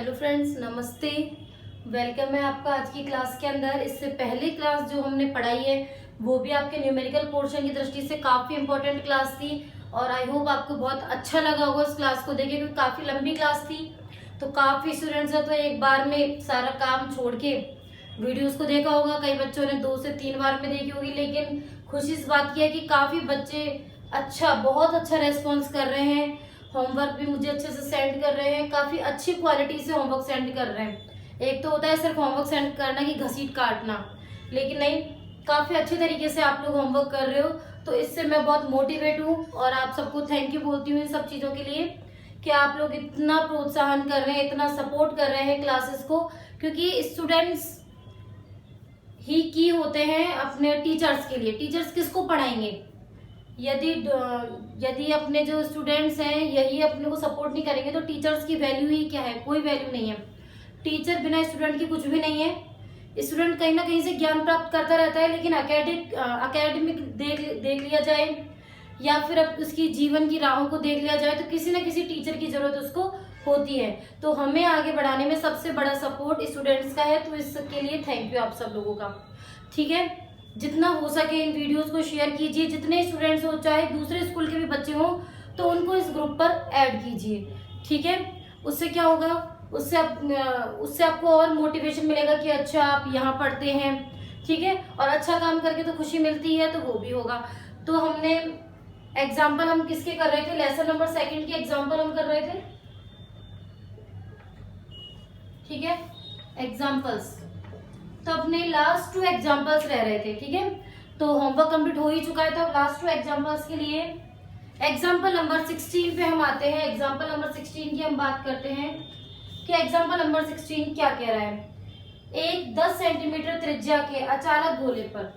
Hello friends, नमस्ते। Welcome है आपका आज की क्लास के अंदर। इससे पहली क्लास जो हमने पढ़ाई है वो भी आपके न्यूमेरिकल पोर्शन की दृष्टि से काफ़ी इंपॉर्टेंट क्लास थी और आई होप आपको बहुत अच्छा लगा होगा उस क्लास को देखे, क्योंकि काफ़ी लंबी क्लास थी। तो काफ़ी स्टूडेंट्स हैं तो एक बार में सारा काम छोड़ के वीडियोज़ को देखा होगा। कई बच्चों ने 2 से 3 बार में देखी होगी, लेकिन खुशी इस बात की है कि काफ़ी बच्चे बहुत अच्छा रेस्पॉन्स कर रहे हैं। होमवर्क भी मुझे अच्छे से सेंड कर रहे हैं, काफ़ी अच्छी क्वालिटी से होमवर्क सेंड कर रहे हैं। एक तो होता है सिर्फ होमवर्क सेंड करना कि घसीट काटना, लेकिन नहीं, काफ़ी अच्छे तरीके से आप लोग होमवर्क कर रहे हो। तो इससे मैं बहुत मोटिवेट हूँ और आप सबको थैंक यू बोलती हूँ इन सब चीज़ों के लिए कि आप लोग इतना प्रोत्साहन कर रहे हैं, इतना सपोर्ट कर रहे हैं क्लासेस को, क्योंकि स्टूडेंट्स ही की होते हैं अपने टीचर्स के लिए। टीचर्स किसको पढ़ाएंगे यदि अपने जो स्टूडेंट्स हैं यही अपने को सपोर्ट नहीं करेंगे तो टीचर्स की वैल्यू ही क्या है? कोई वैल्यू नहीं है। टीचर बिना स्टूडेंट की कुछ भी नहीं है। स्टूडेंट कहीं ना कहीं से ज्ञान प्राप्त करता रहता है, लेकिन अकेडमिक देख लिया जाए या फिर अब उसकी जीवन की राहों को देख लिया जाए तो किसी न किसी टीचर की जरूरत उसको होती है। तो हमें आगे बढ़ाने में सबसे बड़ा सपोर्ट स्टूडेंट्स का है, तो इसके लिए थैंक यू आप सब लोगों का। ठीक है, जितना हो सके इन वीडियोस को शेयर कीजिए। जितने स्टूडेंट्स हो, चाहे दूसरे स्कूल के भी बच्चे हों, तो उनको इस ग्रुप पर ऐड कीजिए। ठीक है, उससे क्या होगा, उससे आपको और मोटिवेशन मिलेगा कि अच्छा आप यहाँ पढ़ते हैं। ठीक है, और अच्छा काम करके तो खुशी मिलती है, तो वो भी होगा। तो हमने एग्जाम्पल हम किसके कर रहे थे? लेसन नंबर 2 के एग्जाम्पल हम कर रहे थे। ठीक है, एग्जाम्पल्स तो अपने लास्ट 2 एग्जाम्पल्स रह रहे थे। ठीक है, तो होमवर्क कंप्लीट हो ही चुका है, तो लास्ट 2 एग्जाम्पल्स के लिए एग्जाम्पल नंबर 16 पे हम आते हैं। एग्जाम्पल नंबर 16 की हम बात करते हैं कि एग्जाम्पल नंबर 16 क्या कह रहा है। एक 10 सेंटीमीटर त्रिज्या के अचालक गोले पर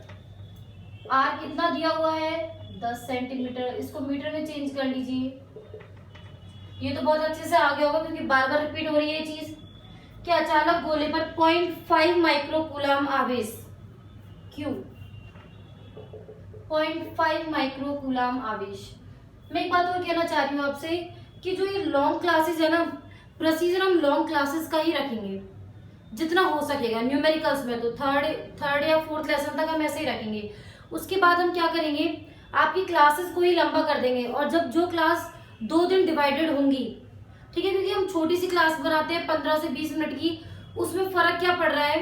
आर कितना दिया हुआ है? 10 सेंटीमीटर। इसको मीटर में चेंज कर लीजिए। ये तो बहुत अच्छे से आ गया होगा क्योंकि बार बार रिपीट हो रही है ये चीज कि अचालक गोले पर 0.5 माइक्रो कूलम आवेश क्यू 0.5 माइक्रो कूलम आवेश। मैं एक बात और कहना चाह रही हूँ आपसे कि जो ये लॉन्ग क्लासेस है ना, प्रोसीजर हम लॉन्ग क्लासेस का ही रखेंगे जितना हो सकेगा। न्यूमेरिकल्स में तो थर्ड या फोर्थ लेसन तक हम ऐसे ही रखेंगे। उसके बाद हम क्या करेंगे, आपकी क्लासेस को ही लंबा कर देंगे। और जब जो क्लास 2 दिन डिवाइडेड होंगी, ठीक है, क्योंकि हम छोटी सी क्लास बनाते हैं 15 से 20 मिनट की, उसमें फर्क क्या पड़ रहा है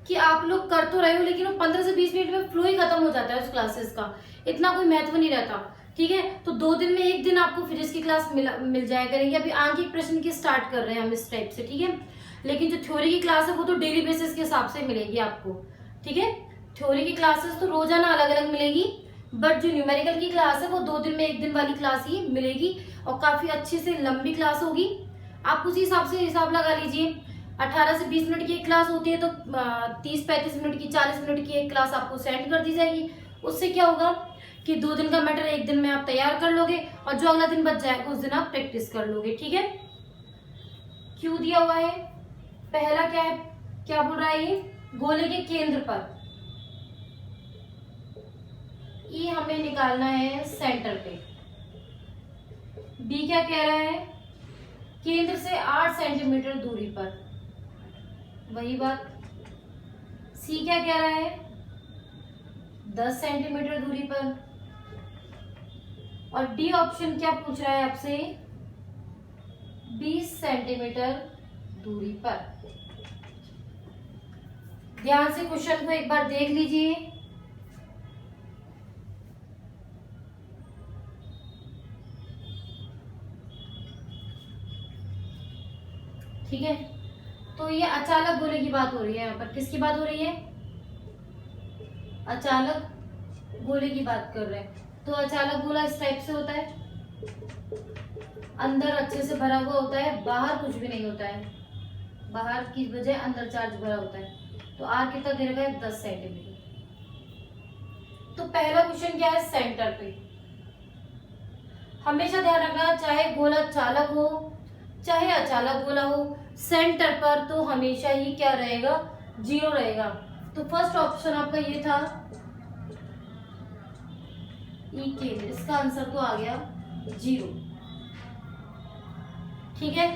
कि आप लोग कर तो रहे हो लेकिन वो 15 से 20 मिनट में फ्लो ही खत्म हो जाता है उस क्लासेस का, इतना कोई महत्व नहीं रहता। ठीक है, तो 2 दिन में 1 दिन आपको फिजिक्स की क्लास मिल जाया करेंगे। अभी आंकिक प्रश्न की स्टार्ट कर रहे हैं हम इस टाइप से। ठीक है, लेकिन जो थ्योरी की क्लास है वो तो डेली बेसिस के हिसाब से मिलेगी आपको। ठीक है, थ्योरी की क्लासेस तो रोजाना अलग अलग मिलेगी, बट जो न्यूमेरिकल की क्लास है वो 2 दिन में 1 दिन वाली क्लास ही मिलेगी और काफी अच्छी से लंबी क्लास होगी। आप उसी हिसाब से हिसाब लगा लीजिए। 18 से 20 मिनट की एक क्लास होती है तो 30-35 मिनट की, 40 मिनट की एक क्लास आपको सेंड कर दी जाएगी। उससे क्या होगा कि 2 दिन का मैटर 1 दिन में आप तैयार कर लोगे और जो अगला दिन बच जाएगा उस दिन आप प्रैक्टिस कर लोगे। ठीक है, क्यों दिया हुआ है? पहला क्या है, क्या बोल रहा है ये? गोले के केंद्र पर ये हमें निकालना है सेंटर पे। बी क्या कह रहा है? केंद्र से 8 सेंटीमीटर दूरी पर, वही बात। सी क्या कह रहा है? 10 सेंटीमीटर दूरी पर। और डी ऑप्शन क्या पूछ रहा है आपसे? 20 सेंटीमीटर दूरी पर। ध्यान से क्वेश्चन को एक बार देख लीजिए। ठीक है, तो ये अचालक गोले की बात हो रही है। यहाँ पर किसकी बात हो रही है? अचालक गोले की बात कर रहे हैं। तो अचालक गोला इस टाइप से होता है, अंदर अच्छे से भरा हुआ होता है, बाहर कुछ भी नहीं होता है, बाहर की बजाय अंदर चार्ज भरा होता है। तो आर कितना दे रखा है? 10 सेंटीमीटर। तो पहला क्वेश्चन क्या है? सेंटर पे। हमेशा ध्यान रखना, चाहे गोला चालक हो चाहे अचालक गोला हो, सेंटर पर तो हमेशा ही क्या रहेगा? 0 रहेगा। तो फर्स्ट ऑप्शन आपका ये था ई केंद्र, इसका आंसर तो आ गया 0। ठीक है,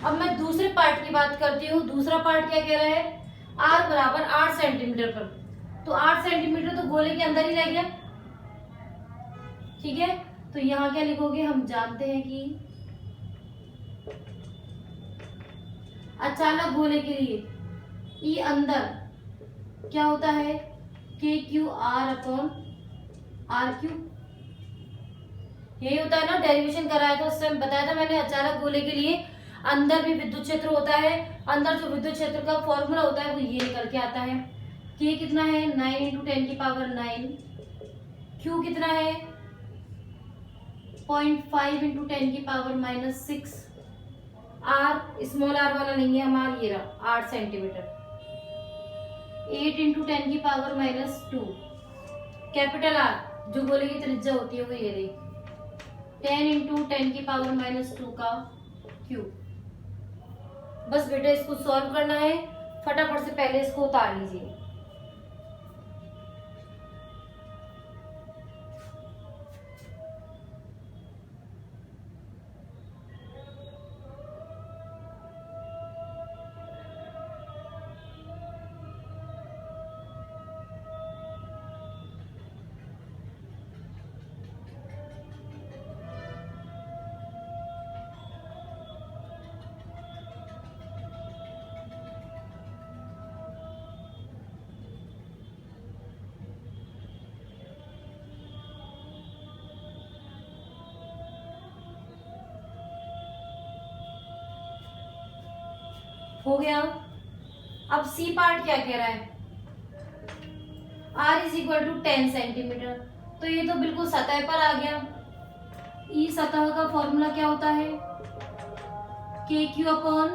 अब मैं दूसरे पार्ट की बात करती हूँ। दूसरा पार्ट क्या कह रहा है, r बराबर 8 सेंटीमीटर पर, तो 8 सेंटीमीटर तो गोले के अंदर ही रह गया, ठीक है। तो यहाँ क्या लिखोगे, हम जानते हैं कि अचालक गोले के लिए ई अंदर क्या होता है, K Q R upon R Q, यही होता है ना। डेरिवेशन कराया था उस टाइम, बताया था मैंने, अचालक गोले के लिए अंदर भी विद्युत क्षेत्र होता है, अंदर जो विद्युत क्षेत्र का फॉर्मूला होता है वो ये निकल के आता है। के कितना है, 9 इंटू 10 की पावर 9, क्यू कितना है 0.5 इंटू 10 की पावर -6, आर स्मॉल आर वाला नहीं है हमारा, ये रहा 8 सेंटीमीटर, 8 इंटू 10 की पावर -2, कैपिटल आर जो गोले की त्रिज्या होती है वो ये रही, 10 इंटू 10 की पावर -2 का क्यूब। बस बेटा इसको सॉल्व करना है, फटाफट से पहले इसको उतार लीजिए। हो गया। अब सी पार्ट क्या कह रहा है, r is equal to 10 centimetre, तो ये तो बिल्कुल सतह पर आ गया। ई सतह का फॉर्मूला क्या होता है, के क्यू अपॉन,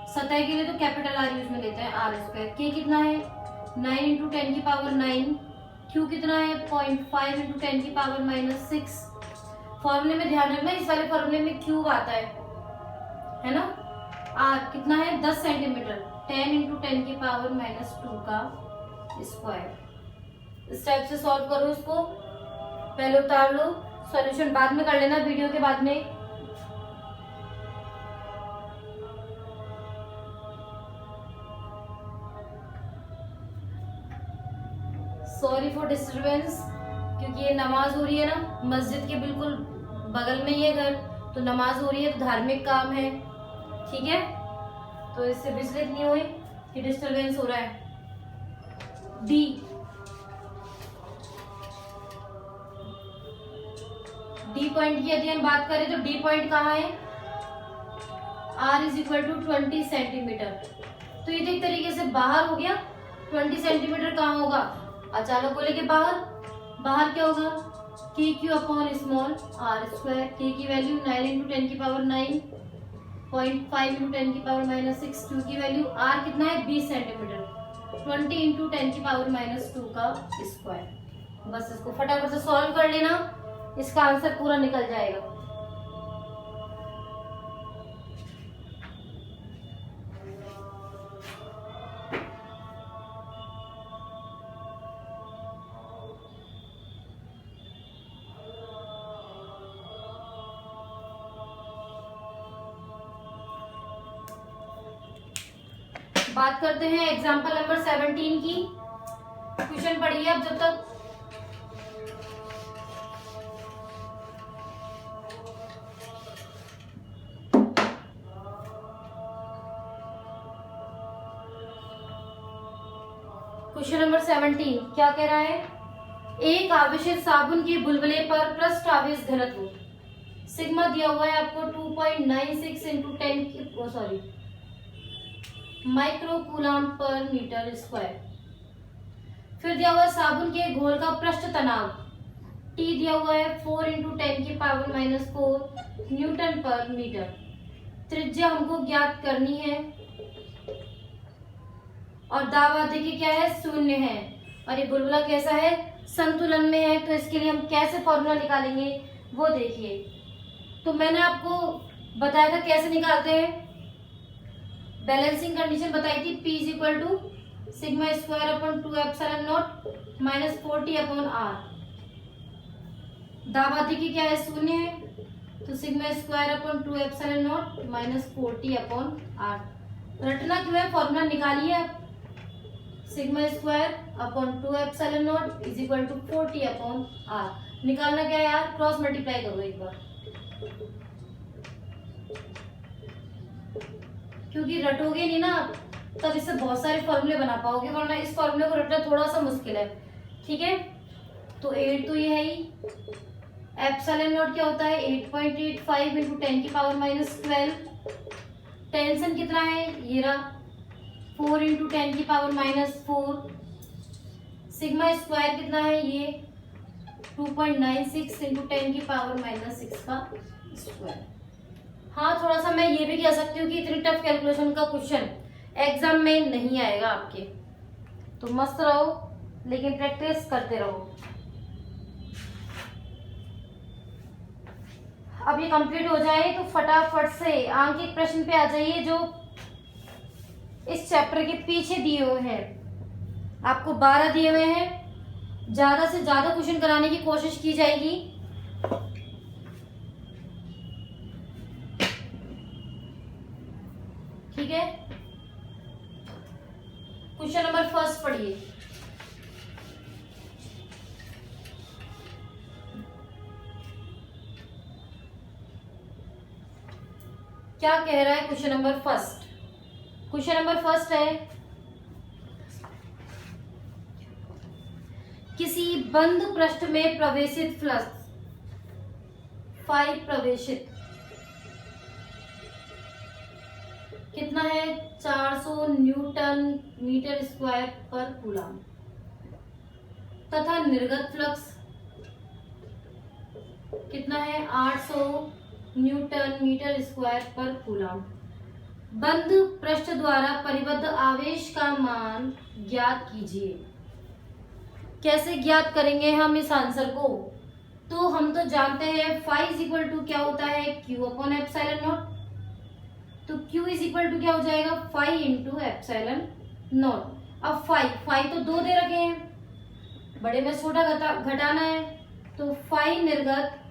सतह के लिए तो कैपिटल आर यूज में लेते हैं, आर स्क्वायर। के कितना है 9 इंटू 10 की पावर 9, क्यू कितना है 0.5 इंटू 10 की पावर -6। फॉर्मूले में ध्यान रखना, इस वाले फॉर्मूले में क्यूब आता है ना। आर कितना है 10 सेंटीमीटर, 10 इंटू 10 की पावर -2 का स्क्वायर। इस टाइप से सॉल्व करो इसको, पहले उतार लो, सॉल्यूशन बाद में कर लेना वीडियो के बाद में। सॉरी फॉर डिस्टरबेंस, क्योंकि ये नमाज हो रही है ना, मस्जिद के बिल्कुल बगल में ये घर, तो नमाज हो रही है, तो धार्मिक काम है, ठीक है। तो इससे विचलित नहीं हुई कि डिस्टरबेंस हो रहा है। डी, डी पॉइंट की यदि हम बात करें तो डी पॉइंट कहाँ है, r is equal to 20 centimetre, तो ये एक तरीके से बाहर हो गया। 20 सेंटीमीटर कहाँ होगा, अचालक गोले के बाहर। बाहर क्या होगा, K Q upon small R square. के की वैल्यू 9 इंटू 10 की पावर 9, 0.5 इंटू 10 की पावर -6। क्यू की वैल्यू आर कितना है 20 सेंटीमीटर, 20 इंटू 10 की पावर -2 का स्क्वायर। बस इसको फटाफट से सॉल्व कर लेना, इसका आंसर पूरा निकल जाएगा। बात करते हैं एग्जाम्पल नंबर 17 की। क्वेश्चन पढ़िए अब जब तक। क्वेश्चन नंबर 17 क्या कह रहा है, एक आवेशित साबुन के बुलबुले पर पृष्ठ आवेश घनत्व सिग्मा दिया हुआ है आपको 2.96 इंटू 10 की सॉरी माइक्रोकूलम पर मीटर स्क्वायर। फिर दिया हुआ है साबुन के घोल का पृष्ठ तनाव T दिया हुआ है 4 इंटू 10 की पावर -4 न्यूटन पर मीटर। त्रिज्या हमको ज्ञात करनी है और दाब देखिए क्या है, शून्य है, और ये बुलबुला कैसा है, संतुलन में है। तो इसके लिए हम कैसे फॉर्मूला निकालेंगे वो देखिए। तो मैंने आपको बताया था कैसे निकालते हैं, बैलेंसिंग कंडीशन बताई थी, P is equal to sigma square upon 2 epsilon not minus 40 upon R। दाब की क्या है, शून्य है, तो sigma square upon 2 epsilon not minus 40 upon R. रटना क्यों है, फॉर्मूला निकालिए आप। Sigma square upon 2 epsilon not is equal to 40 upon R. निकालना क्या है यार, क्रॉस मल्टीप्लाई करो एक बार, क्योंकि रटोगे नहीं ना आप तब इससे बहुत सारे फॉर्मूले बना पाओगे, वरना इस फॉर्मूले को रटना थोड़ा सा मुश्किल है। ठीक है, तो 8 तो ये है ही। एप्सिलॉन नॉट क्या होता है, 8.85 इंटू 10 की पावर माइनस 12। टेंशन कितना है, ये रहा 4 इंटू 10 की पावर माइनस 4। सिग्मा स्क्वायर कितना है, ये 2.96 इंटू 10 की पावर माइनस 6 का स्क्वायर। हाँ, थोड़ा सा मैं ये भी कह सकती हूँ कि इतनी टफ कैलकुलेशन का क्वेश्चन एग्जाम में नहीं आएगा आपके, तो मस्त रहो लेकिन प्रैक्टिस करते रहो। अब ये कंप्लीट हो जाए तो फटाफट से आंकिक प्रश्न पे आ जाइए जो इस चैप्टर के पीछे दिए हुए हैं। आपको 12 दिए हुए हैं, ज्यादा से ज्यादा क्वेश्चन कराने की कोशिश की जाएगी। ठीक है, क्वेश्चन नंबर फर्स्ट पढ़िए। क्या कह रहा है question number first? Question number first है, किसी बंद पृष्ठ में प्रवेशित फ्लक्स 5 प्रवेशित कितना है, 400 न्यूटन मीटर स्क्वायर पर कूलम, तथा निर्गत फ्लक्स कितना है, 800 न्यूटन मीटर स्क्वायर पर कूलम। बंद पृष्ठ द्वारा परिबद्ध आवेश का मान ज्ञात कीजिए। कैसे ज्ञात करेंगे हम इस आंसर को? तो हम तो जानते हैं फाई इज इक्वल टू क्या होता है, क्यू अपॉन एप्सिलॉन नॉट। तो Q इज इक्वल टू क्या हो जाएगा, फाई इंटू एप्सिलॉन नॉट। अब फाई तो 2 दे रखे हैं, बड़े में छोटा घटाना है, तो फाई निर्गत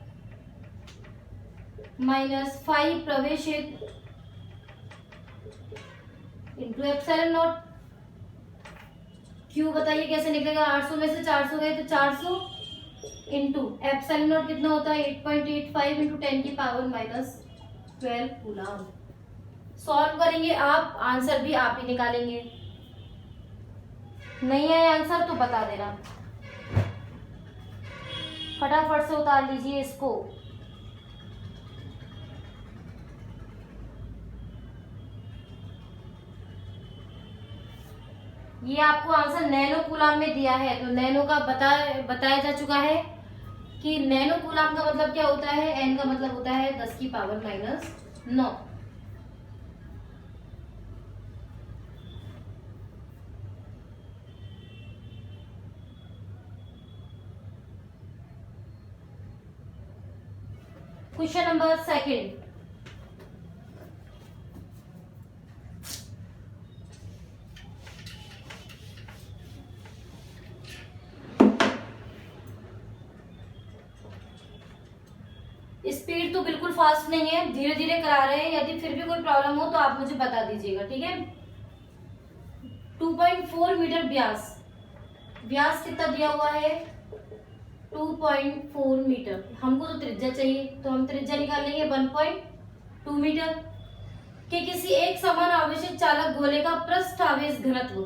माइनस फाई प्रवेशित इंटू एप्सिलॉन नॉट। Q बताइए कैसे निकलेगा, 800 में से 400 गए तो 400 इंटू एप्सिलॉन नॉट कितना होता है, 8.85 इंटू 10 की पावर माइनस 12 कूलम। सॉल्व करेंगे आप, आंसर भी आप ही निकालेंगे। नहीं है आंसर तो बता देना, फटाफट से उतार लीजिए इसको। ये आपको आंसर नैनो कूलम में दिया है, तो नैनो का बताया जा चुका है कि नैनो कूलम का मतलब क्या होता है, एन का मतलब होता है 10 की power minus 9। Question number second, speed तो बिल्कुल फास्ट नहीं है, धीरे धीरे करा रहे हैं। यदि फिर भी कोई प्रॉब्लम हो तो आप मुझे बता दीजिएगा, ठीक है। 2.4 मीटर व्यास, व्यास कितना दिया हुआ है, 2.4 मीटर। हमको तो त्रिज्या चाहिए, तो हम त्रिज्या निकाल लेंगे 1.2 मीटर के किसी एक समान आवेशित चालक गोले का पृष्ठ आवेश घनत्व,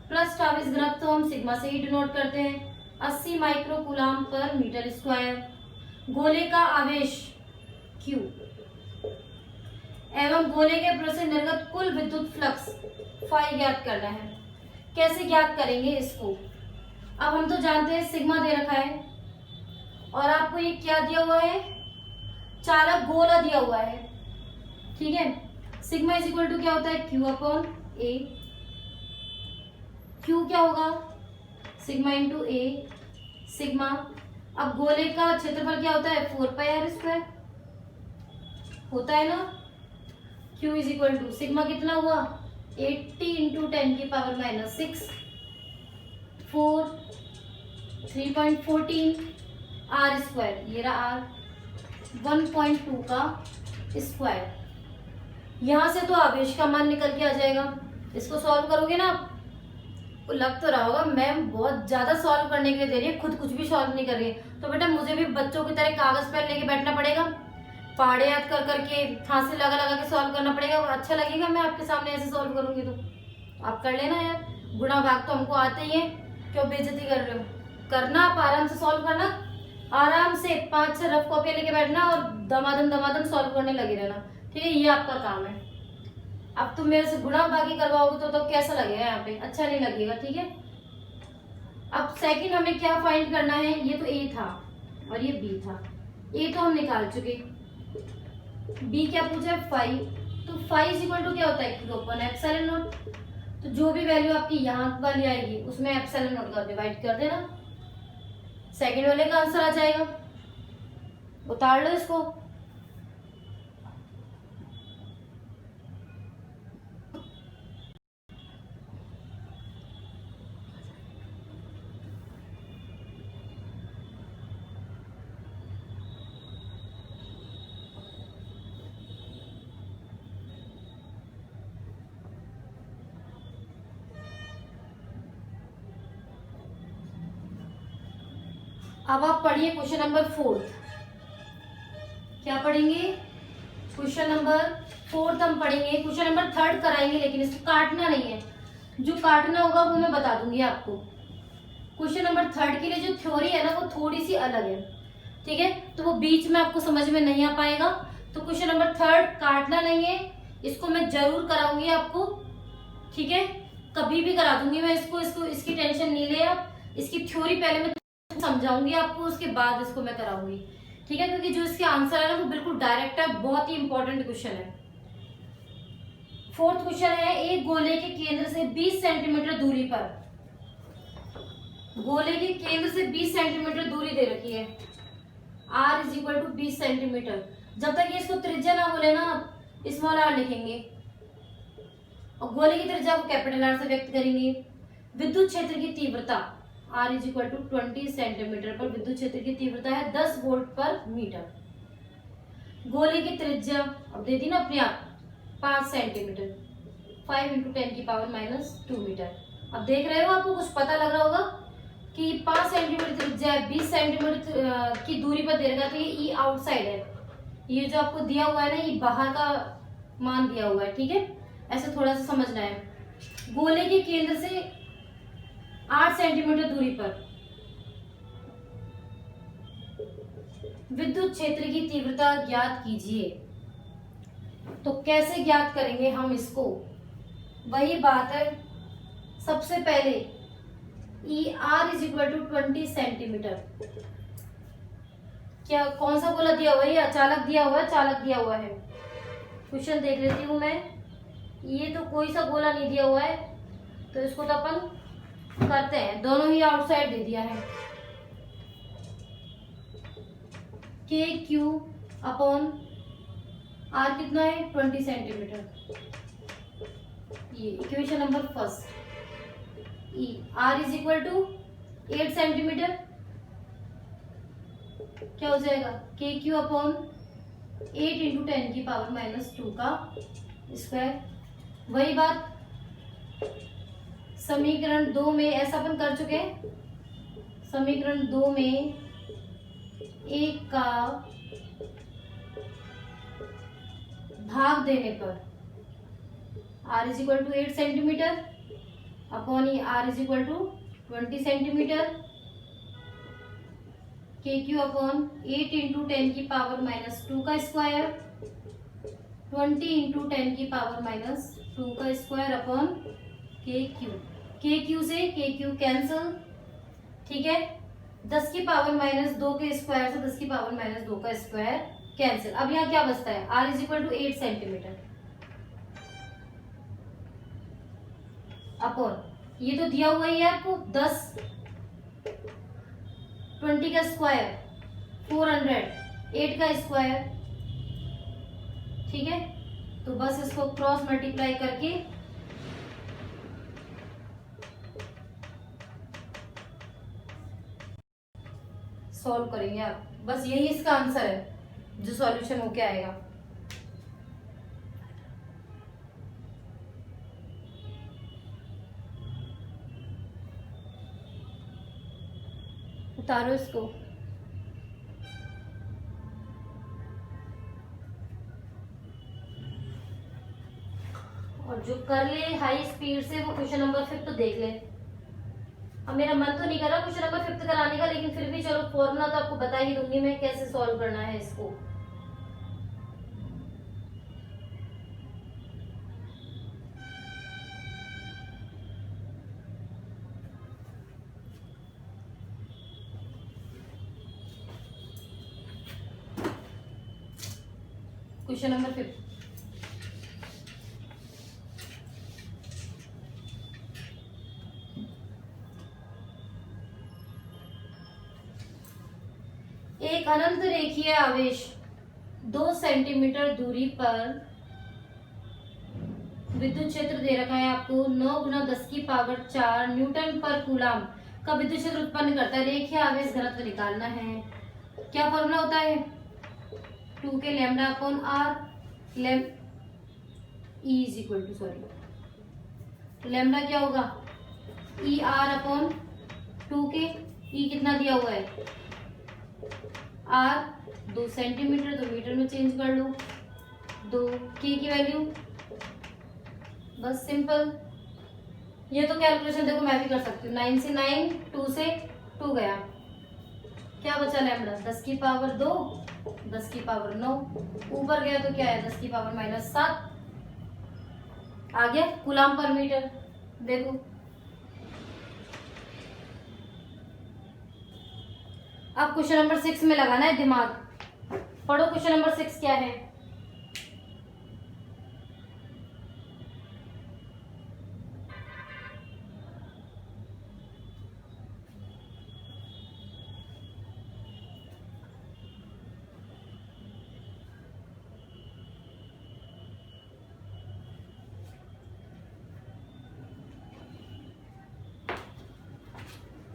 पृष्ठ आवेश घनत्व हम सिग्मा से ही डिनोट करते हैं, 80 micro coulomb per metre square. गोले का आवेश Q एवं गोले के पृष्ठ से निर्गत कुल विद्युत फ्लक्स फाई ज्ञात करना है। कैसे ज्ञात करेंगे इसको? अब हम तो जानते हैं सिग्मा दे रखा है और आपको ये क्या दिया हुआ है, चालक गोला दिया हुआ है, ठीक है। सिग्मा इज इक्वल टू क्या होता है, Q अपॉन A। Q क्या होगा, सिग्मा इंटू A सिग्मा। अब गोले का क्षेत्रफल क्या होता है, 4 पाई आर स्क्वायर होता है ना। Q is equal to sigma कितना हुआ, 80 इंटू 10 की पावर माइनस 6, 3.14 आर स्क्वायर, ये रहा आर। 1.2 का स्क्वायर। यहाँ से तो आवेश का मान निकल के आ जाएगा। इसको सॉल्व करोगे ना आप, तो लग तो रहा होगा मैम बहुत ज्यादा सॉल्व करने के लिए दे रही है, खुद कुछ भी सॉल्व नहीं कर रही है। तो बेटा मुझे भी बच्चों की तरह कागज पेन लेके बैठना पड़ेगा, पहाड़े याद कर करके फांसी लगा लगा के सॉल्व करना पड़ेगा। अच्छा लगेगा मैं आपके सामने ऐसे सॉल्व करूंगी? तो आप कर लेना यार, गुणा भाग तो हमको आते ही है, क्यों बेइज्जती कर रहे हो? करना, आप आराम से सॉल्व करना, आराम से 5-6 रफ कॉपी लेके बैठना और दमादम सॉल्व करने लगे रहना, ठीक है? ये आपका काम है। अब तुम मेरे से गुणा भागी करवाओगे तो कैसा लगेगा? यहाँ पे अच्छा नहीं लगेगा, ठीक है? अब सेकंड हमें क्या फाइंड करना है? ये तो ए था और ये बी था। ए तो हम निकाल चुके, बी क्या पूछा है? 5। तो 5 इज इक्वल टू क्या होता है? Q upon epsilon not. तो जो भी वैल्यू आपकी यहाँ वाली आएगी उसमें एप्सिलॉन नॉट का डिवाइड कर देना, सेकंड वाले का आंसर आ जाएगा। उतार लो इसको। अब आप पढ़िए क्वेश्चन नंबर 4। क्या पढ़ेंगे? क्वेश्चन नंबर 4 हम पढ़ेंगे। क्वेश्चन नंबर 3 कराएंगे, लेकिन इसको काटना नहीं है, जो काटना होगा वो मैं बता दूंगी आपको। क्वेश्चन नंबर 3 के लिए जो थ्योरी है ना वो थोड़ी सी अलग है, ठीक है? तो वो बीच में आपको समझ में नहीं आ पाएगा। तो क्वेश्चन नंबर 3 काटना नहीं है, इसको मैं जरूर कराऊंगी आपको, ठीक है? कभी भी करा दूंगी मैं इसको इसकी टेंशन नहीं ले आप। इसकी थ्योरी पहले मैं समझाऊंगी आपको, उसके बाद इसको मैं कराऊंगी, ठीक है? क्योंकि जो इसके आंसर है ना वो बिल्कुल डायरेक्ट है, बहुत ही इंपॉर्टेंट क्वेश्चन है। 4th क्वेश्चन है, एक गोले के केंद्र से 20 सेंटीमीटर दूरी पर, गोले के केंद्र से 20 सेंटीमीटर दूरी दे रखी है, r is equal to 20 centimetre. जब तक ये इसको त्रिज्या ना बोले ना आप स्मॉल r लिखेंगे और गोले की त्रिज्या को कैपिटल R से व्यक्त करेंगे। विद्युत क्षेत्र की तीव्रता R is equal to 20 centimetre पर विद्युत क्षेत्र की तीव्रता है 10 वोल्ट पर मीटर। गोले की त्रिज्या अब दे दी ना अपने आप 5 सेंटीमीटर, 5 × 10 की पावर -2 मीटर। अब देख रहे हो, आपको कुछ पता लग रहा होगा कि 5 सेंटीमीटर त्रिज्या है, 20 सेंटीमीटर की दूरी पर दे रखा, तो ये ई आउटसाइड है, ये जो आपको दिया हुआ है ना ये बाहर का मान दिया हुआ है, ठीक है? ऐसे थोड़ा सा समझना है। गोले के केंद्र से 8 सेंटीमीटर दूरी पर विद्युत क्षेत्र की तीव्रता ज्ञात कीजिए। तो कैसे ज्ञात करेंगे हम इसको? वही बात है, सबसे पहले E R is equal to 20 centimetre. क्या कौन सा गोला दिया हुआ है? ये अचालक दिया हुआ है, चालक दिया हुआ है। क्वेश्चन देख लेती हूँ मैं, ये तो कोई सा गोला नहीं दिया हुआ है, तो इसको तो अपन करते हैं, दोनों ही आउटसाइड दे दिया है। के क्यू अपॉन आर कितना है? 20 सेंटीमीटर। ये equation number first. E R is equal to 8 centimetre, क्या हो जाएगा? के क्यू अपॉन 8 × 10 की पावर -2 का स्क्वायर। वही बात समीकरण 2 में, ऐसा अपन कर चुके हैं। समीकरण 2 में 1 का भाग देने पर r is equal to 8 centimetre upon E r is equal to 20 centimetre, K Q upon 8 × 10 की पावर -2 का स्क्वायर, 20 × 10 की पावर -2 का स्क्वायर अपॉन के क्यू से के क्यू कैंसल, ठीक है? 10 की पावर -2 के स्क्वायर से 10 की पावर -2 का स्क्वायर कैंसिल। अब यहाँ क्या बचता है? r is equal to 8 centimetre upon, ये तो दिया हुआ ही है आपको, 10 20 का स्क्वायर 400, 8 का स्क्वायर, ठीक है? तो बस इसको क्रॉस मल्टीप्लाई करके सॉल्व करेंगे आप, बस यही इसका आंसर है। जो सॉल्यूशन होके आएगा। उतारो इसको। और जो कर ले हाई स्पीड से वो क्वेश्चन नंबर 5 तो देख ले। अब मेरा मन तो नहीं कर रहा क्वेश्चन नंबर 5 कराने का, लेकिन फिर भी चलो फॉर्मूला तो आपको बता ही दूंगी मैं कैसे सॉल्व करना है इसको। क्वेश्चन नंबर 5, एक अनंत रेखीय आवेश 2 सेंटीमीटर दूरी पर विद्युत क्षेत्र दे रखा है आपको 9 × 10⁴ न्यूटन पर कूलाम का विद्युत क्षेत्र उत्पन्न करता है। रेखीय आवेश घनत्व निकालना है। क्या फॉर्मूला होता है? 2 K lambda upon R, E is equal to, sorry, lambda क्या होगा? ई आर अपॉन 2 के, ई कितना दिया हुआ है? आर 2 सेंटीमीटर, तो मीटर में चेंज कर लो। 2 के की वैल्यू, बस सिंपल। ये तो कैलकुलेशन देखो मैं भी कर सकती हूँ। 9 से 9, 2 से 2 गया, क्या बचा? लैम्डा 10⁻², 10⁻9, ऊपर गया तो क्या है? 10⁻−7 आ गया कूलाम पर मीटर। देखो अब क्वेश्चन नंबर 6 में लगाना है दिमाग। पढ़ो क्वेश्चन नंबर 6 क्या है।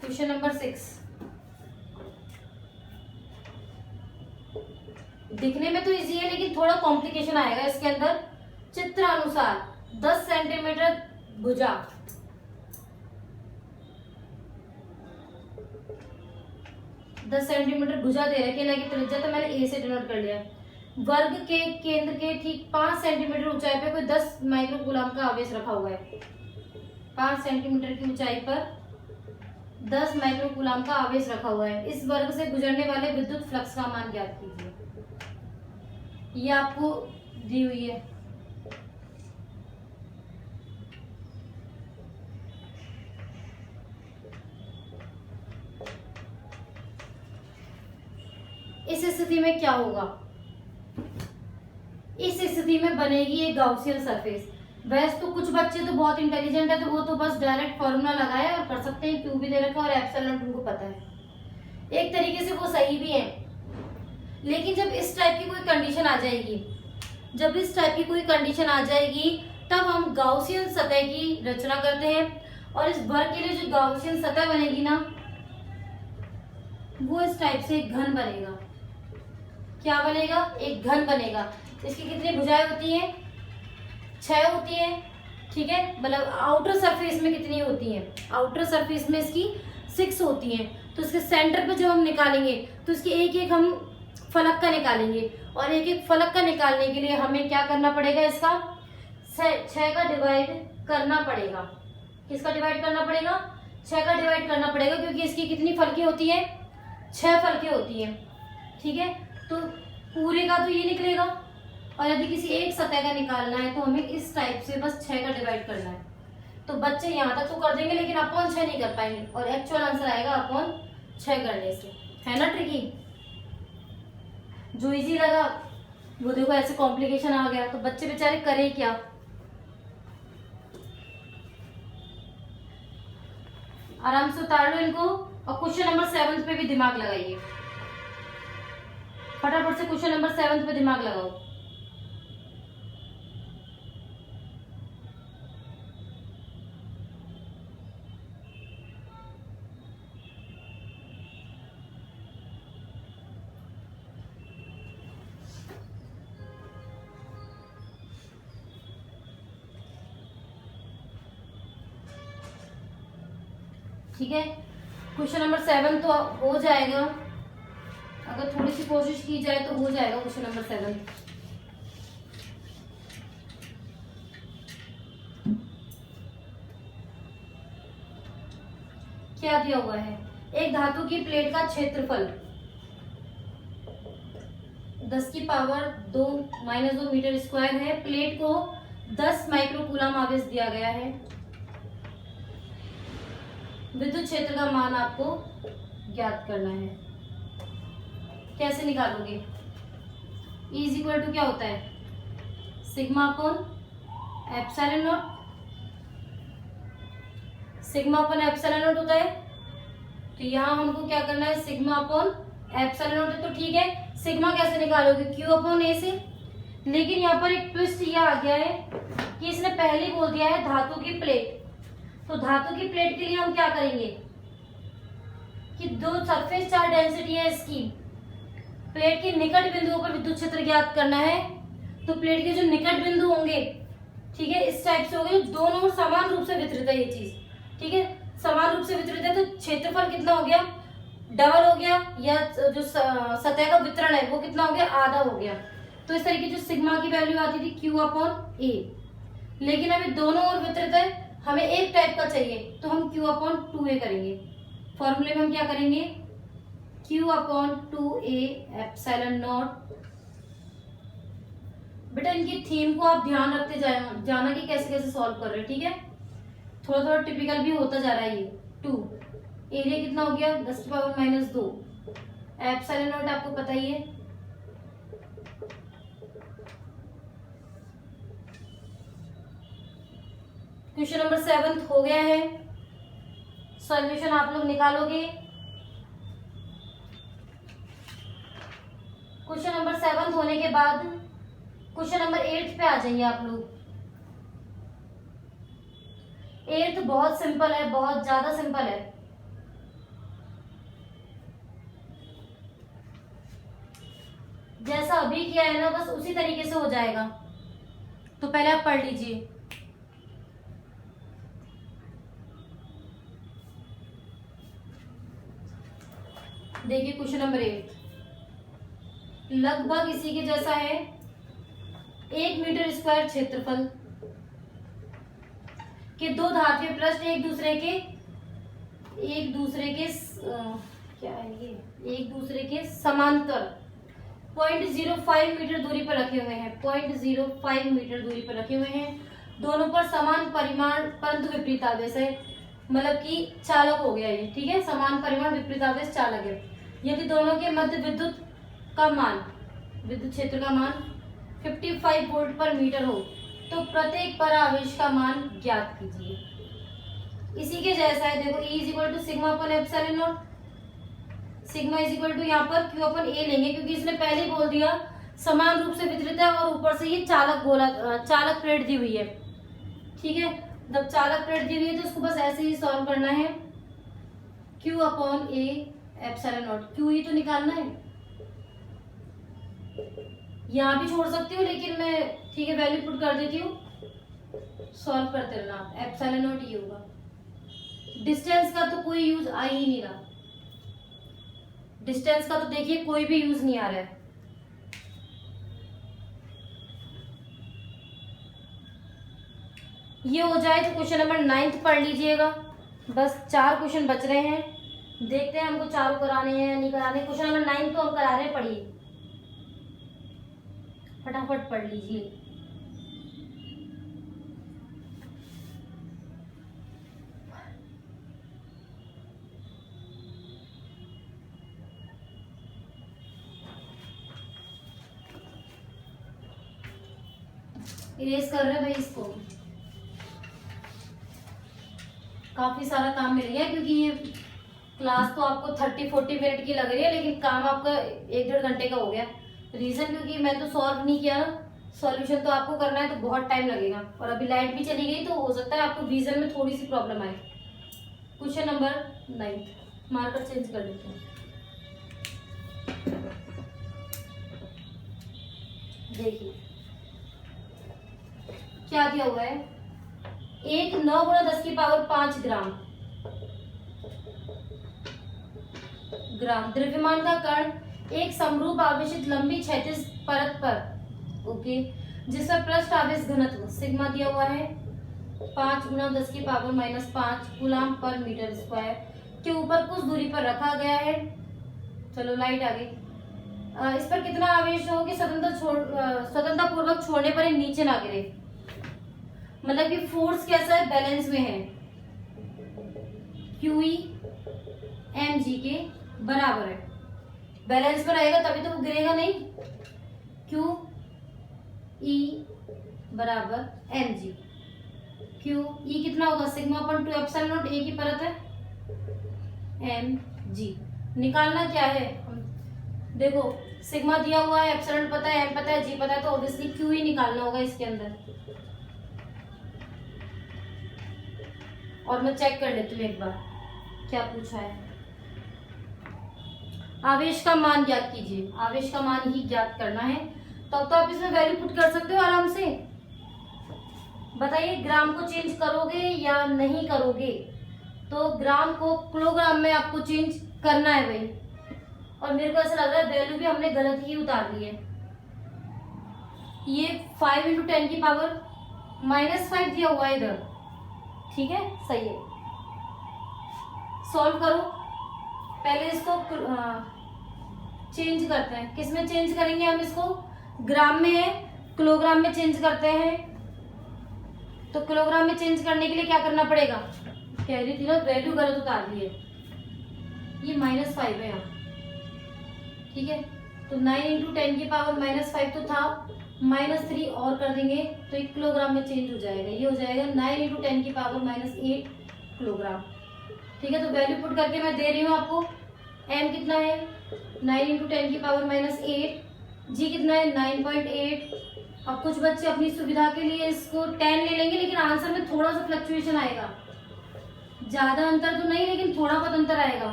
क्वेश्चन नंबर 6 दिखने में तो इजी है, लेकिन थोड़ा कॉम्प्लिकेशन आएगा इसके अंदर। चित्र अनुसार 10 सेंटीमीटर भुजा, 10 सेंटीमीटर भुजा दे रखी है, त्रिज्या तो मैंने ए से डिनोट कर लिया। वर्ग के केंद्र के ठीक 5 सेंटीमीटर ऊंचाई पे कोई 10 माइक्रो कूलाम का आवेश रखा हुआ है। 5 सेंटीमीटर की ऊंचाई पर 10 माइक्रो कूलाम का आवेश रखा हुआ है। इस वर्ग से गुजरने वाले विद्युत फ्लक्स का मान ज्ञात कीजिए। ये आपको दी हुई है। इस स्थिति में क्या होगा? इस स्थिति में बनेगी एक गाउसियन सरफेस। वैसे तो कुछ बच्चे तो बहुत इंटेलिजेंट है, तो वो तो बस डायरेक्ट फॉर्मूला लगाया और कर सकते हैं। क्यू भी दे रखा है और एप्सिलॉन उनको पता है। एक तरीके से वो सही भी है, लेकिन जब इस टाइप की कोई कंडीशन आ जाएगी, जब इस टाइप की कोई कंडीशन आ जाएगी, तब हम गाउसियन सतह की रचना करते हैं। और इस वर्ग के लिए जो गाउसियन सतह बनेगी ना, वो इस टाइप से एक घन बनेगा। क्या बनेगा? एक घन बनेगा। इसकी कितनी भुजाएं होती हैं? 6 होती है। ठीक है, मतलब आउटर सरफेस में कितनी होती हैं? आउटर सरफेस में इसकी 6 होती हैं। तो इसके सेंटर पे जब हम निकालेंगे तो इसकी एक एक हम फलक का निकालेंगे, और एक एक फलक का निकालने के लिए हमें क्या करना पड़ेगा? इसका 6 का डिवाइड करना पड़ेगा। किसका डिवाइड करना पड़ेगा? 6 का डिवाइड करना पड़ेगा, क्योंकि इसकी कितनी फलकें होती है? 6 फलकें होती हैं। ठीक है, तो पूरे का तो ये निकलेगा, और यदि किसी एक सतह का निकालना है तो हमें इस टाइप से बस 6 का डिवाइड करना है। तो बच्चे यहाँ तक तो कर देंगे, लेकिन अपॉन 6 नहीं कर पाएंगे, और एक्चुअल आंसर आएगा अपॉन 6 करने से। है ना ट्रिकी? जो इजी लगा वो देखो ऐसे कॉम्प्लिकेशन आ गया, तो बच्चे बेचारे करें क्या? आराम से उतार लो इनको, और क्वेश्चन नंबर 7 पे भी दिमाग लगाइए। फटाफट से क्वेश्चन नंबर 7 पे दिमाग लगाओ। ठीक है, क्वेश्चन नंबर 7 तो हो जाएगा, अगर थोड़ी सी कोशिश की जाए तो हो जाएगा क्वेश्चन नंबर 7। क्या दिया हुआ है, एक धातु की प्लेट का क्षेत्रफल 10 की पावर 2 - 2 मीटर स्क्वायर है। प्लेट को 10 माइक्रोकूलम आवेश दिया गया है। विद्युत क्षेत्र का मान आपको ज्ञात करना है। कैसे निकालोगे? E इज इक्वल टू क्या होता है, sigma upon epsilon not. Sigma upon epsilon not होता है, तो यहाँ हमको क्या करना है, सिग्मा अपॉन एप्सिलॉन नॉट है तो ठीक है। सिग्मा कैसे निकालोगे, Q अपॉन A से। लेकिन यहाँ पर एक ट्विस्ट ये आ गया है कि इसने पहले बोल दिया है धातु की प्लेट। तो धातु की प्लेट के लिए हम क्या करेंगे कि दो सरफेस चार्ज डेंसिटी है इसकी, प्लेट के निकट बिंदुओं पर विद्युत क्षेत्र ज्ञात करना है। तो प्लेट के जो निकट बिंदु होंगे, ठीक है, इस टाइप से होंगे, दोनों समान रूप से वितरित है ये चीज, ठीक है, समान रूप से वितरित है। तो क्षेत्रफल कितना हो गया, डबल हो गया, या जो सतह का वितरण है वो कितना हो गया, आधा हो गया। तो इस तरीके जो सिग्मा की वैल्यू आती थी Q अपॉन A, लेकिन अभी दोनों ओर वितरित है, हमें एक टाइप का चाहिए, तो हम Q अपॉन 2A करेंगे। फॉर्मूले में हम क्या करेंगे, Q upon 2A epsilon not. बेटा इनकी थीम को आप ध्यान रखते जाना कि कैसे कैसे सॉल्व कर रहे हैं, ठीक है। थोड़ा थोड़ा टिपिकल भी होता जा रहा है ये। 2 एरिया कितना हो गया, 10 की पावर -2। एप्सिलॉन नॉट आपको पता ही है, क्वेश्चन नंबर 7 हो गया है। सॉल्यूशन आप लोग निकालोगे। क्वेश्चन नंबर 7 होने के बाद क्वेश्चन नंबर 8 पे आ जाइए आप लोग। 8 बहुत सिंपल है, बहुत ज्यादा सिंपल है। जैसा अभी किया है ना, बस उसी तरीके से हो जाएगा। तो पहले आप पढ़ लीजिए। देखिए क्वेश्चन नंबर 8 लगभग इसी के जैसा है। 1 मीटर स्क्वायर क्षेत्रफल के दो धात्विक पृष्ठ एक दूसरे के क्या है ये, एक दूसरे के समांतर 0.05 मीटर दूरी पर रखे हुए हैं। 0.05 मीटर दूरी पर रखे हुए हैं। दोनों पर समान परिमाण परंतु विपरीत आवेश है, मतलब कि चालक हो गया ये, ठीक है, समान परिमाण विपरीत आवेश चालक है। यदि दोनों के मध्य विद्युत क्षेत्र का मान 55 वोल्ट पर मीटर हो तो प्रत्येक परावेश का मान ज्ञात कीजिए। इसी के जैसा है, देखो E is equal to sigma upon epsilon not. Sigma is equal to यहाँ पर Q अपन A लेंगे, क्योंकि इसने पहले ही बोल दिया समान रूप से वितरित है और ऊपर से ये चालक प्लेट दी हुई है, ठीक है। जब चालक प्लेट दी हुई है तो उसको बस ऐसे ही सॉल्व करना है। Q upon A epsilon not, Q ही तो निकालना है। यहाँ भी छोड़ सकती हूँ, लेकिन मैं ठीक है वैल्यू पुट कर देती हूँ, सॉल्व करते रहना। एप्सिलॉन नॉट ये होगा। डिस्टेंस का तो कोई यूज आ ही नहीं रहा, डिस्टेंस का तो देखिए कोई भी यूज नहीं आ रहा है। ये हो जाए तो क्वेश्चन नंबर 9 पढ़ लीजिएगा। बस 4 क्वेश्चन बच रहे हैं, देखते हैं हमको चालू कराने हैं या नहीं कराने। क्वेश्चन नंबर 9 तो हम करा रहे हैं, पढ़िए फटाफट पढ़ लीजिए। इरेज कर रहे हैं भाई इसको, काफी सारा काम मिल गया, क्योंकि ये क्लास तो आपको 30-40 मिनट की लग रही है, लेकिन काम आपका 1-1.5 घंटे का हो गया। रीजन क्योंकि मैं तो सॉल्व नहीं किया ना, सॉल्यूशन तो आपको करना है तो बहुत टाइम लगेगा, और अभी लाइट भी चली गई तो हो सकता है आपको विजन में थोड़ी सी प्रॉब्लम आए। क्वेश्चन नंबर 9 मार्कर चेंज कर देते हैं। देखिए क्या दिया हुआ है, एक 9 × 10 की पावर 5 ग्राम ग्राम। द्रव्यमान का कण एक समरूप आवेशित लंबी क्षैतिज परत पर, ओके, जिस पर पृष्ठ आवेश घनत्व सिग्मा दिया हुआ है 5 × 10⁻⁻5 कूलाम पर मीटर स्क्वायर के ऊपर कुछ दूरी पर रखा गया है। चलो लाइट आ गई। इस पर कितना आवेश हो कि स्वतंत्रता पूर्वक छोड़ने पर ये नीचे ना गिरे। मतलब कि फोर्स कैसा है, बैलेंस में है, QE mg के बराबर है। बैलेंस पर रहेगा तभी तो वो गिरेगा नहीं। QE बराबर mg। QE कितना होगा, sigma upon 2 epsilon not a की परत है mg। निकालना क्या है, देखो सिग्मा दिया हुआ है, एप्सिलॉन पता है, m पता है, g पता है, तो ऑब्वियसली QE निकालना होगा इसके अंदर। और मैं चेक कर लेती हूँ एक बार क्या पूछा है। आवेश का मान ज्ञात कीजिए, आवेश का मान ही ज्ञात करना है। तब तो आप इसमें वैल्यू पुट कर सकते हो आराम से। बताइए ग्राम को चेंज करोगे या नहीं करोगे? तो ग्राम को किलोग्राम में आपको चेंज करना है भाई। और मेरे को ऐसा लग रहा है वैल्यू भी हमने गलत ही उतार ली है। ये 5 × 10⁻⁻5 दिया हुआ है इधर, ठीक है, सही है। सॉल्व करो। पहले इसको चेंज करते हैं। किस में चेंज करेंगे हम इसको? ग्राम में है, किलोग्राम में चेंज करते हैं। तो किलोग्राम में चेंज करने के लिए क्या करना पड़ेगा? कह रही थी ना वैल्यू गलत उतार दी है। ये -5 है यहाँ, ठीक है। तो 9 × 10⁻⁻5 तो था, -3 और कर देंगे तो 1 किलोग्राम में चेंज हो जाएगा। ये हो जाएगा 9 × 10⁻⁸ किलोग्राम, ठीक है। तो वैल्यू पुट करके मैं दे रही हूँ आपको। m कितना है 9 × 10⁻⁸, g कितना है 9.8। अब कुछ बच्चे अपनी सुविधा के लिए इसको 10 ले लेंगे, लेकिन आंसर में थोड़ा सा फ्लक्चुएशन आएगा। ज्यादा अंतर तो नहीं, लेकिन थोड़ा बहुत अंतर आएगा,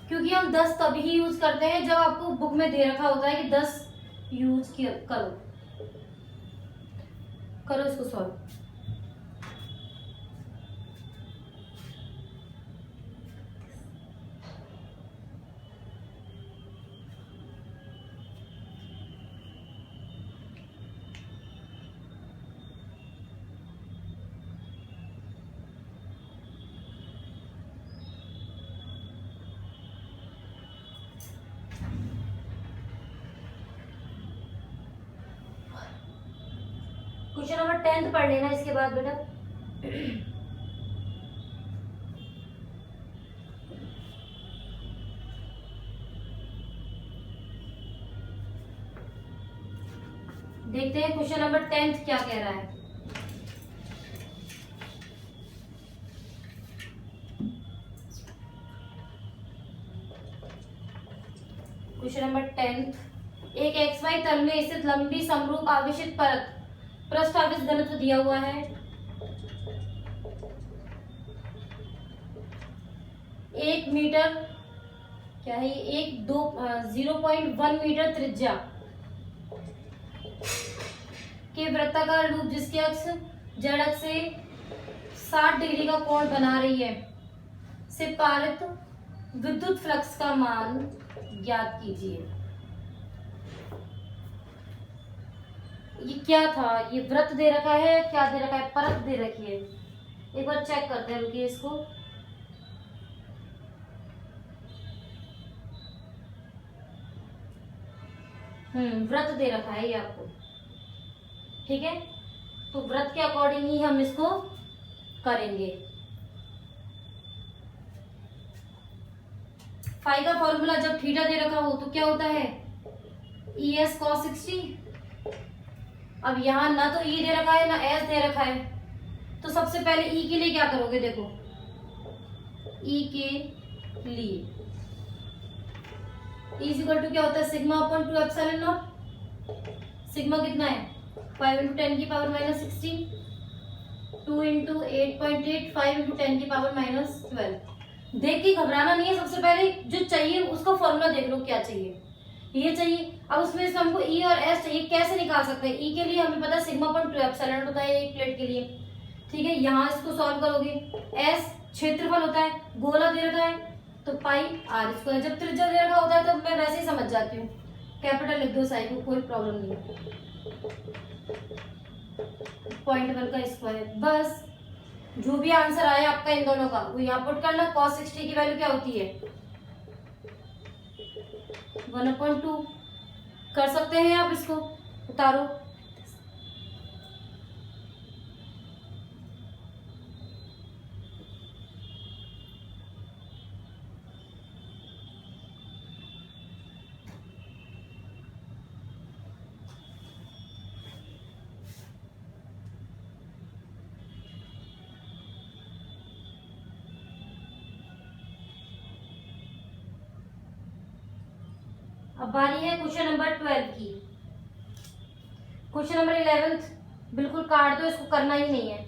क्योंकि हम 10 तभी ही यूज करते हैं जब आपको बुक में दे रखा होता है कि 10 यूज करो। करो इसको सॉल्व। क्वेश्चन नंबर 10 पढ़ लेना इसके बाद बेटा। देखते हैं क्वेश्चन नंबर 10 क्या कह रहा है। क्वेश्चन नंबर 10, एक XY तल में स्थित लंबी समरूप आवेशित परत पृष्ठ आवेश घनत्व दिया हुआ है 1 मीटर, क्या है ये 0.1 मीटर त्रिज्या के वृत्ताकार लूप जिसके अक्ष z अक्ष से 60 डिग्री का कोण बना रही है से पारित विद्युत फ्लक्स का मान ज्ञात कीजिए। ये क्या था? ये वृत्त दे रखा है, क्या दे रखा है? परत दे रखी है। एक बार चेक करते हैं, रुकिए इसको। वृत्त दे रखा है ये आपको, ठीक है। तो वृत्त के अकॉर्डिंग ही हम इसको करेंगे। फाई का फॉर्मूला जब थीटा दे रखा हो तो क्या होता है? ES cos 60। अब यहाँ ना तो E दे रखा है ना S दे रखा है, तो सबसे पहले E के लिए क्या करोगे? देखो E के लिए E = क्या होता है? Sigma upon 2 epsilon not. Sigma कितना है? 5 × 10⁻16, 2 × 8.8, 5 × 10⁻12। देख के घबराना नहीं है, सबसे पहले जो चाहिए उसका फॉर्मूला देख लो क्या चाहिए। ये चाहिए। अब उसमें से हमको E और S चाहिए, कैसे निकाल सकते हैं? E के लिए हमें पता है सिग्मा अपॉन 2 एप्सिलॉन होता है एक प्लेट के लिए, ठीक है। यहाँ इसको सॉल्व करोगे। S क्षेत्रफल होता है, गोला दे रखा है, तो पाई आर स्क्वायर। जब त्रिज्या दे रखा होता है तो मैं वैसे ही समझ जाती हूँ, कैपिटल लिख दो साई को, कोई प्रॉब्लम नहीं है। 0.1 का स्क्वायर, बस जो भी आंसर आया आपका इन दोनों का वो यहाँ पुट करना। cos 60 की वैल्यू क्या होती है 1/2। कर सकते हैं आप, इसको उतारो। अब बारी है क्वेश्चन नंबर 12 की। क्वेश्चन नंबर 11 बिल्कुल काट दो, इसको करना ही नहीं है।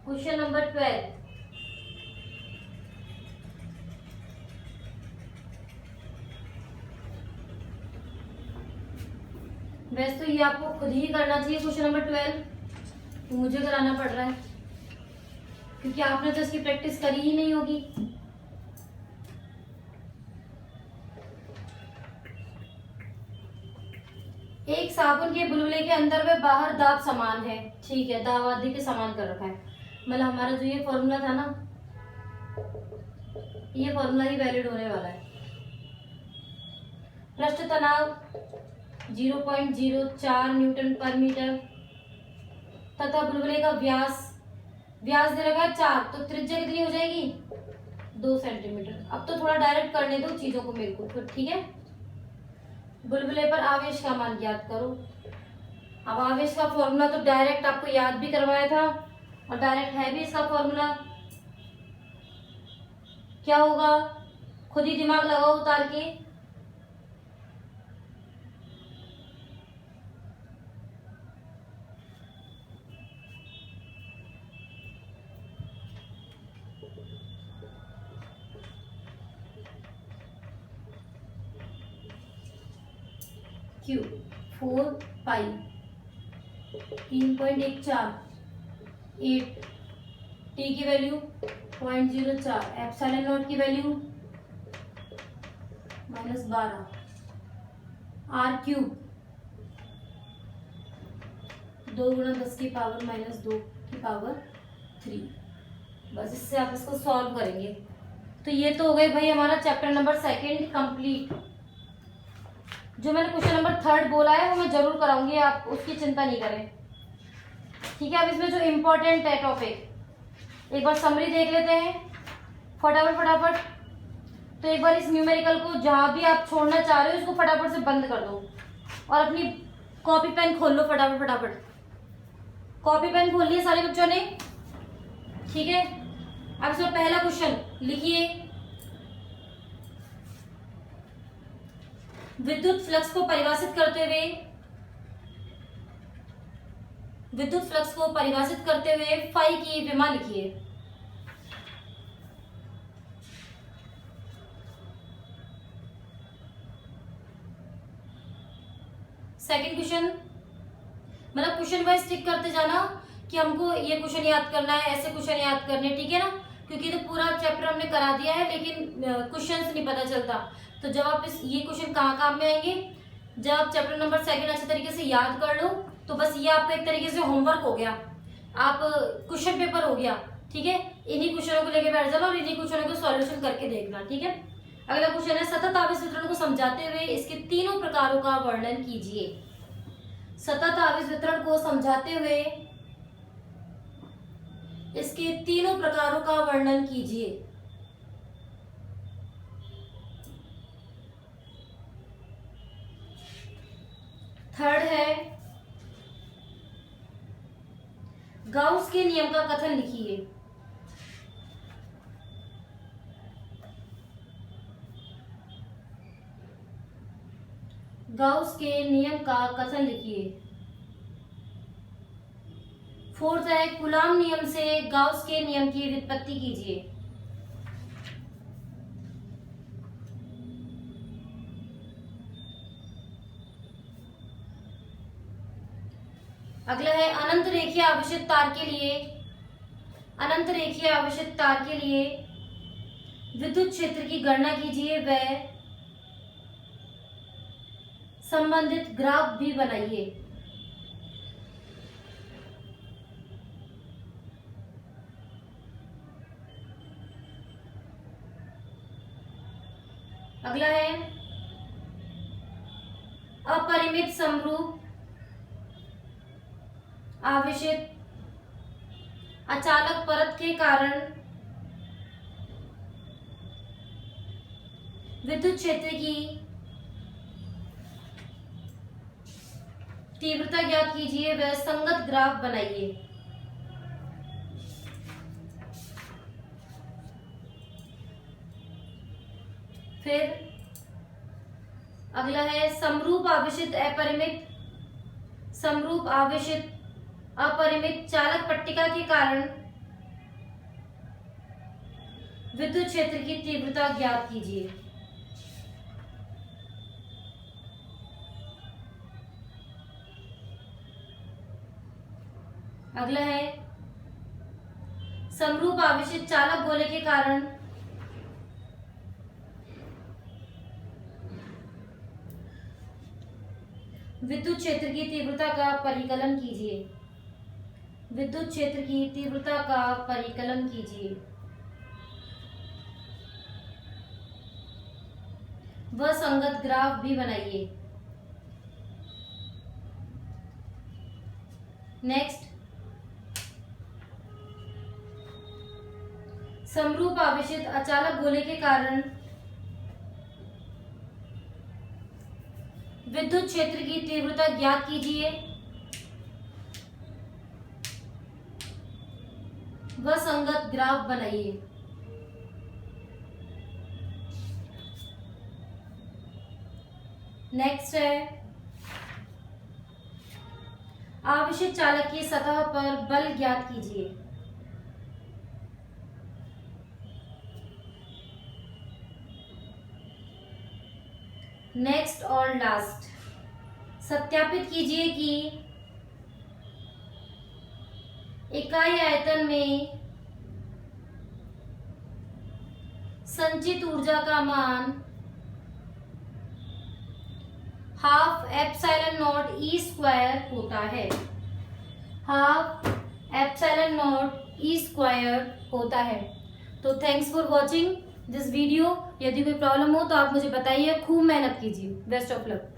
क्वेश्चन नंबर 12, वैसे तो ये आपको खुद ही करना चाहिए क्वेश्चन नंबर 12, तो मुझे कराना पड़ रहा है क्योंकि आपने तो इसकी प्रैक्टिस करी ही नहीं होगी। एक साबुन के बुलबुले के अंदर व बाहर दाब समान है, ठीक है, दाब आदि के समान कर रखा है। मतलब हमारा जो ये फॉर्मूला था ना, ये फॉर्मूला ही वैलिड होने वाला है। पृष्ठ तनाव 0.04 न्यूटन पर मीटर तथा बुलबुले का व्यास दे रखा है 4, तो त्रिज्या कितनी हो जाएगी 2 सेंटीमीटर। अब तो थोड़ा डायरेक्ट करने दो चीजों को मेरे को, तो ठीक है। बुलबुले पर आवेश का मान ज्ञात करो। अब आवेश का फॉर्मूला तो डायरेक्ट आपको याद भी करवाया था और डायरेक्ट है भी इसका फॉर्मूला। क्या होगा, खुद ही दिमाग लगाओ उतार के। क्यू 4 पाई 3.14 8 टी की वैल्यू 0.04 एप्सिलॉन नॉट की वैल्यू -12 आर क्यूब 2 गुणा 10 की पावर -2 की पावर 3। बस इससे आप इसको सॉल्व करेंगे। तो ये तो हो गए भाई हमारा चैप्टर नंबर 2 कंप्लीट। जो मैंने क्वेश्चन नंबर 3 बोला है वो मैं जरूर कराऊंगी, आप उसकी चिंता नहीं करें, ठीक है। अब इसमें जो इम्पोर्टेंट है टॉपिक एक बार समरी देख लेते हैं फटाफट। तो एक बार इस न्यूमेरिकल को जहां भी आप छोड़ना चाह रहे हो इसको फटाफट से बंद कर दो और अपनी कॉपी पेन खोल लो फटाफट। कॉपी पेन खोल लिए सारे बच्चों ने, ठीक है। अब इसमें पहला क्वेश्चन लिखिए, विद्युत फ्लक्स को परिभाषित करते हुए फाई की विमा लिखिए। सेकंड क्वेश्चन, मतलब क्वेश्चन वाइज टिक करते जाना कि हमको ये क्वेश्चन याद करना है, ऐसे क्वेश्चन याद करने, ठीक है ना। क्योंकि तो पूरा चैप्टर हमने करा दिया है लेकिन क्वेश्चंस नहीं पता चलता। तो जब आप ये क्वेश्चन कहाँ काम में आएंगे, जब आप चैप्टर नंबर 2 अच्छे तरीके से याद कर लो तो बस ये आपका एक तरीके से होमवर्क हो गया, आप क्वेश्चन पेपर हो गया, ठीक है। इन्हीं क्वेश्चनों को लेके बैठ जाना और इन्हीं क्वेश्चनों को सॉल्यूशन करके देखना, ठीक है। अगला क्वेश्चन है, सतत आवेश वितरण को समझाते हुए इसके तीनों प्रकारों का वर्णन कीजिए। सतत आवेश वितरण को समझाते हुए इसके तीनों प्रकारों का वर्णन कीजिए। थर्ड है, गाउस के नियम का कथन लिखिए। गाउस के नियम का कथन लिखिए। फोर्थ है, कूलाम नियम से गाउस के नियम की व्युत्पत्ति कीजिए। अगला है अनंत रेखीय आवेशित तार के लिए, अनंत रेखीय आवेशित तार के लिए विद्युत क्षेत्र की गणना कीजिए व संबंधित ग्राफ भी बनाइए। अगला है अपरिमित समरूप आवेशित अचालक परत के कारण विद्युत क्षेत्र की तीव्रता ज्ञात कीजिए व संगत ग्राफ बनाइए। फिर अगला है समरूप आवेशित अपरिमित, समरूप आवेशित अपरिमित चालक पट्टिका के कारण विद्युत क्षेत्र की तीव्रता ज्ञात कीजिए। अगला है समरूप आवेशित चालक गोले के कारण विद्युत क्षेत्र की तीव्रता का परिकलन कीजिए, विद्युत क्षेत्र की तीव्रता का परिकलन कीजिए। वह संगत ग्राफ भी बनाइए। नेक्स्ट, समरूप आवेशित अचालक गोले के कारण विद्युत क्षेत्र की तीव्रता ज्ञात कीजिए। वह संगत ग्राफ बनाइए। नेक्स्ट है आवेशित चालक की सतह पर बल ज्ञात कीजिए। नेक्स्ट और लास्ट, सत्यापित कीजिए कि इकाई आयतन में संचित ऊर्जा का मान half epsilon not E square होता है, half epsilon not E square होता है। तो thanks for watching this video. यदि कोई प्रॉब्लम हो तो आप मुझे बताइए। खूब मेहनत कीजिए। Best of luck.